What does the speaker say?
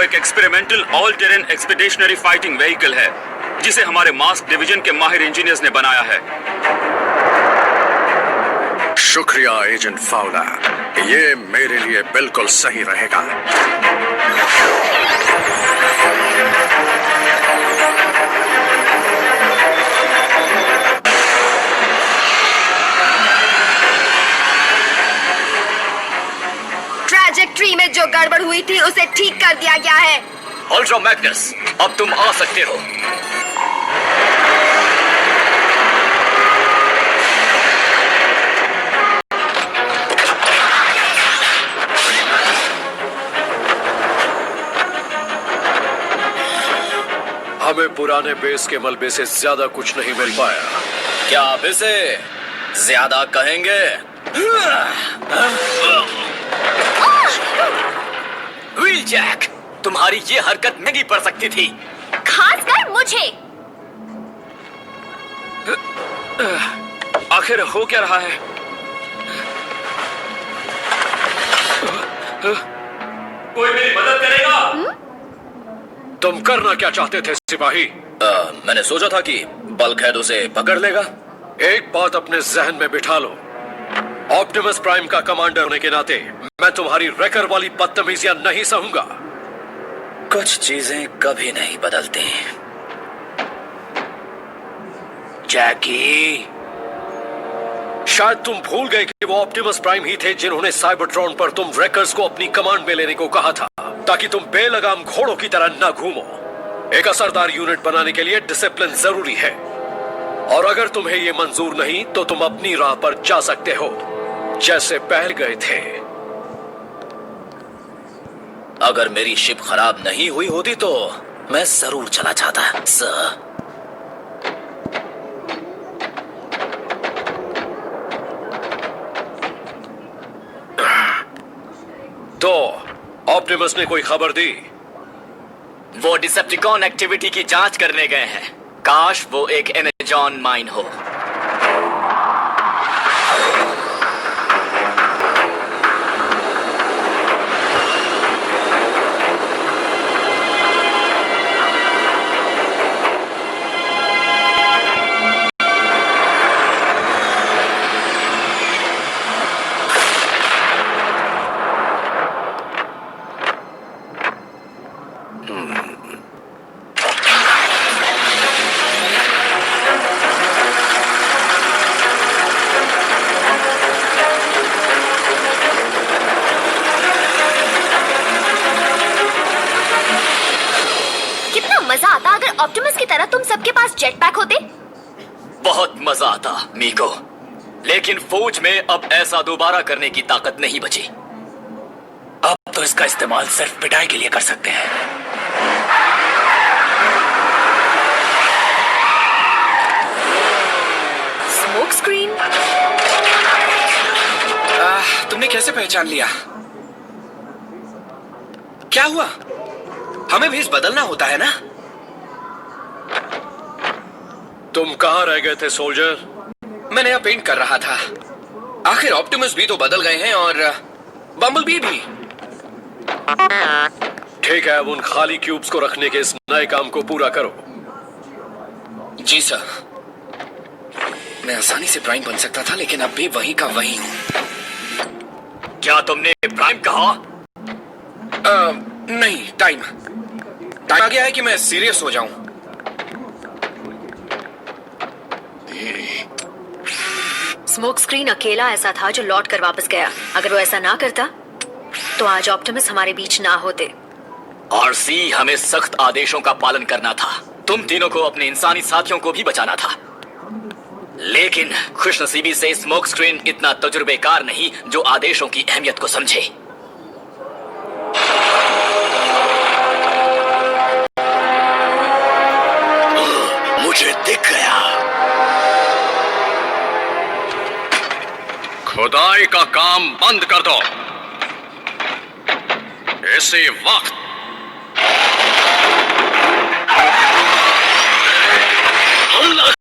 वो एक experimental all terrain expeditionary fighting vehicle है जिसे हमारे मास्क डिवीजन के माहिर इंजीनियर्स ने बनाया है। शुक्रिया एजेंट फाउलर, ये मेरे लिए बिल्कुल सही रहेगा। ट्रैजेक्टरी में जो गड़बड़ हुई थी उसे ठीक कर दिया गया है। अल्ट्रा मैग्नस, अब तुम आ सकते हो। हमें पुराने बेस के मलबे से ज्यादा कुछ नहीं मिल पाया। क्या आप इसे ज्यादा कहेंगे? व्हील जैक, तुम्हारी ये हरकत नहीं पड़ सकती थी, खासकर मुझे। आखिर हो क्या रहा है? कोई मेरी मदद करेगा? तुम करना क्या चाहते थे सिपाही? मैंने सोचा था कि बल्कहेड उसे पकड़ लेगा। एक बात अपने जहन में बिठा लो, ऑप्टिमस प्राइम का कमांडर होने के नाते मैं तुम्हारी रेकर वाली बदतमीजियां नहीं सहूंगा। कुछ चीजें कभी नहीं बदलती। जैकी, शायद तुम भूल गए कि वो ऑप्टिमस प्राइम ही थे जिन्होंने साइबरट्रॉन पर तुम रेकर्स को अपनी कमांड में लेने को कहा था, ताकि तुम बेलगाम घोड़ों की तरह न घूमो। एक असरदार यूनिट बनाने के लिए डिसिप्लिन जरूरी है, और अगर तुम्हें ये मंजूर नहीं तो तुम अपनी राह पर जा सकते हो, जैसे पहले गए थे। अगर मेरी शिप खराब नहीं हुई होती तो मैं जरूर चला जाता, सर। तो ऑप्टिमस ने कोई खबर दी? वो डिसेप्टिकॉन एक्टिविटी की जांच करने गए हैं। काश वो एक एमेजॉन माइन हो। मजा आता अगर ऑप्टिमस की तरह तुम सबके पास जेट पैक होते। बहुत मजा आता मीको, लेकिन फौज में अब ऐसा दोबारा करने की ताकत नहीं बची। अब तो इसका इस्तेमाल सिर्फ पिटाई के लिए कर सकते हैं। Smoke screen. तुमने कैसे पहचान लिया? क्या हुआ? हमें भेष बदलना होता है ना? तुम कहां रह गए थे सोल्जर? मैं नया पेंट कर रहा था। आखिर ऑप्टिमस भी तो बदल गए हैं और बम्बलबी भी। ठीक है, अब उन खाली क्यूब्स को रखने के इस नए काम को पूरा करो। जी सर। मैं आसानी से प्राइम बन सकता था, लेकिन अब भी वही का वही हूं। क्या तुमने प्राइम कहा? नहीं, टाइम आ गया है कि मैं सीरियस हो जाऊं। स्मोक स्क्रीन अकेला ऐसा था जो लौट कर वापस गया। अगर वो ऐसा ना करता तो आज ऑप्टिमस हमारे बीच ना होते। आरसी, हमें सख्त आदेशों का पालन करना था। तुम तीनों को अपने इंसानी साथियों को भी बचाना था, लेकिन खुशनसीबी से स्मोक स्क्रीन इतना तजुर्बेकार नहीं जो आदेशों की अहमियत को समझे। मुझे दिख गया। खुदाई का काम बंद कर दो। इसी वक्त